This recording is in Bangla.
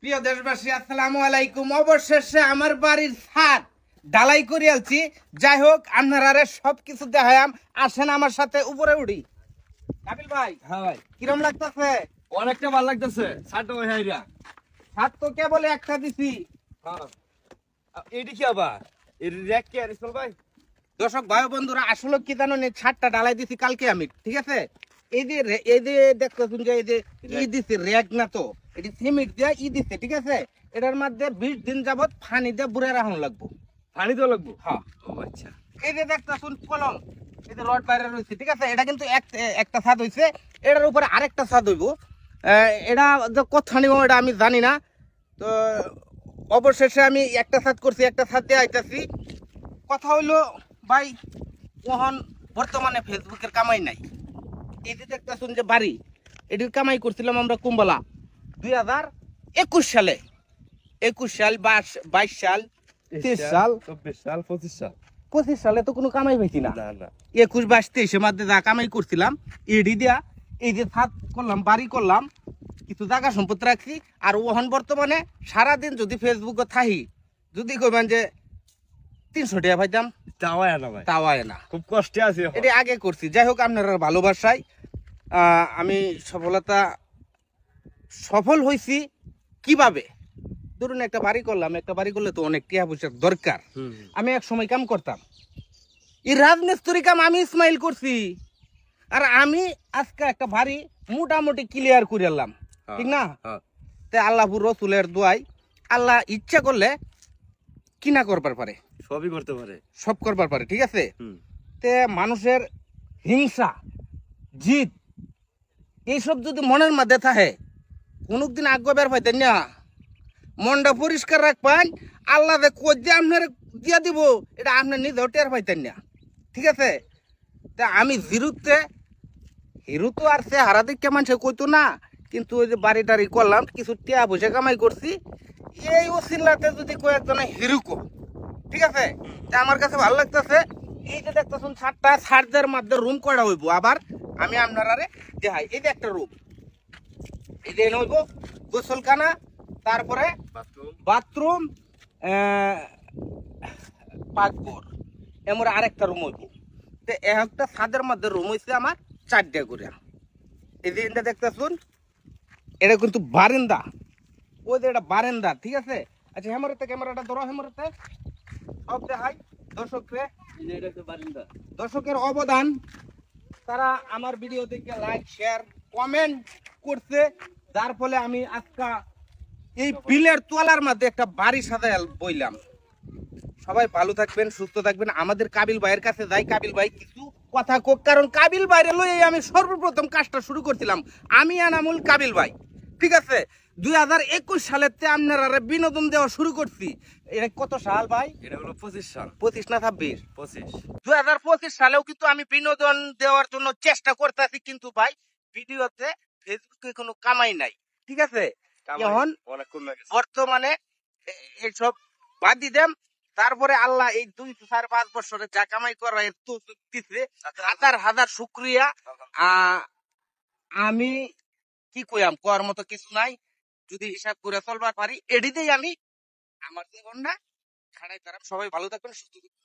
প্রিয় দেশবাসী, আসসালামু আলাইকুম। অবশেষে আমার বাড়ির ছাদ ঢালাই করে আলছি। যাই হোক, আপনারা সবকিছু দেখায়াম। আসেন আমার সাথে উপরে উঠি। কাবিল ভাই, হ্যাঁ ভাই, কিরম লাগতেছে? অনেকটা ভালো লাগতেছে। ছাড়টা ভাই হাইরা। ছাদ তো কেবল একটা দিছি। হ্যাঁ, এইটি কি আবার এর র্যাক কি আরিস ভাই? দর্শক ভাই বন্ধুরা, আসলে কি জানো নি, ছাদটা ঢালাই দিছি কালকে আমি, ঠিক আছে? এই যে দেখতেছুন যে এই যে দিছি রেক না তো, এটি সিমেন্ট দিয়ে দিছে, ঠিক আছে? এটার মধ্যে 20 দিন যাবত পানি দিয়ে বুড়ে রাখুন লাগবো। পানি তো লাগবো। হ্যাঁ, ও আচ্ছা। এই যে দেখতেছুন কলম, এই যে রড বাইরে রয়েছে, ঠিক আছে? এটা কিন্তু একটা ছাদ হইছে, এটার উপরে আরেকটা ছাদ হইব। এটা যে কথা নিব এটা আমি জানি না। তো অবশেষে আমি একটা ছাদ করছি, একটা ছাদ দিয়ে আইতাছি। কথা হইলো ভাই, ওহন বর্তমানে ফেসবুকের কামাই নাই। এই যে দেখতেছুন যে বাড়ি, এটির কামাই করছিলাম আমরা কুম্বলা 2021 সালে। 21 সাল, 22 সাল, 23 সাল, 24 সাল, 25 সাল। 25 সালে তো কোনো কামাই হয়েছি না। না না, 21, 22, 23 এর মধ্যে যা কামাই করছিলাম এডি দিয়া এই যে ছাদ করলাম, বাড়ি করলাম, কিছু জায়গা সম্পত্তি রাখছি। আর ওহন বর্তমানে সারাদিন যদি ফেসবুকে থাকি, যদি কইবেন যে 300 টাকা পাইতাম, তাও আয় না ভাই, তাও আয় না। খুব কষ্টে আছি এখন। এটা আগে করছি। যাই হোক, আপনার ভালোবাসায় আমি সফল হয়েছি। কিভাবে? ধরুন একটা বাড়ি করলাম, একটা বাড়ি করলে তো অনেক টাকা পয়সার দরকার। আমি এক সময় কাম করতাম, এই রাজমিস্ত্রি কাম আমি ইসমাইল করছি। আর আমি আজকে একটা বাড়ি মোটামুটি ক্লিয়ার করে এলাম, ঠিক না? তে আল্লাহপুর রসুলের দোয়াই, আল্লাহ ইচ্ছা করলে কিনা করবার পারে, সবই করতে পারে, সব করবার পারে, ঠিক আছে? তে মানুষের হিংসা, জিদ, এইসব যদি মনের মধ্যে থাকে, কোনদিন আগ্রহ বের পাইতেন না। মনটা পরিষ্কার রাখবেন, আল্লাহ যে আপনার দিয়া দিব, এটা আপনার নিজেও টের পাইতেন না, ঠিক আছে? তা আমি জিরুতে হিরু তো আর সে হারা দিকে মানুষে কইতো না, কিন্তু ওই যে বাড়ি টাড়ি করলাম, কিছু টিয়া পয়সা কামাই করছি। এই ওসিলাতে যদি কয়েকজনে হিরুকো, ঠিক আছে? তা আমার কাছে ভালো লাগতেছে। এই যে দেখতেছুন ছাদটা, ছাদের মধ্যে রুম কয়টা হইব আবার আমি আপনারা দেখাই। এই যে একটা রুম, এই যে হইব গোসলখানা, তারপরে বাথরুম, পাকঘর, এমন আরেকটা রুম হইব। তো একটা ছাদের মধ্যে রুম হইছে আমার 4টা করে। এই যে এটা দেখতেছুন, এটা কিন্তু বারান্দা, ওই যে এটা বারান্দা, ঠিক আছে? আচ্ছা, হেমারতে ক্যামেরাটা ধরো, হেমারতে সব দেখাই দর্শকরে। দর্শকের অবদান, তারা আমার ভিডিও দেখে লাইক, শেয়ার, কমেন্ট করছে, যার ফলে আমি আজকে এই বিলের তোলার মধ্যে একটা বাড়ি সাজায় বইলাম। সবাই ভালো থাকবেন, সুস্থ থাকবেন। আমাদের কাবিল ভাইয়ের কাছে যাই, কাবিল ভাই কিছু কথা কোক, কারণ কাবিল ভাইরে লই আমি সর্বপ্রথম কাজটা শুরু করছিলাম। আমি আনামুল কাবিল ভাই, ঠিক আছে? 2021 সালেতে আপনারা বিনোদন দেওয়া শুরু করছি। এটা কত সাল ভাই? এটা হলো 25 সাল। 25 না 26? 25। 2025 সালেও কিন্তু আমি বিনোদন দেওয়ার জন্য চেষ্টা করতেছি, কিন্তু ভাই ভিডিওতে ফেসবুকে কোনো কামাই নাই, ঠিক আছে? এখন অনেক কমে গেছে বর্তমানে এইসব বাদ দেম। তারপরে আল্লাহ এই 2-4-5 বছরে যা কামাই করা দিচ্ছে, হাজার হাজার শুক্রিয়া। আমি কি কইয়াম, করার মতো কিছু নাই। যদি হিসাব করে চলবার পারি, এডিতেই আমি আমার জীবনটা খাড়াই তারাম। সবাই ভালো থাকবেন, সুস্থ থাকবেন।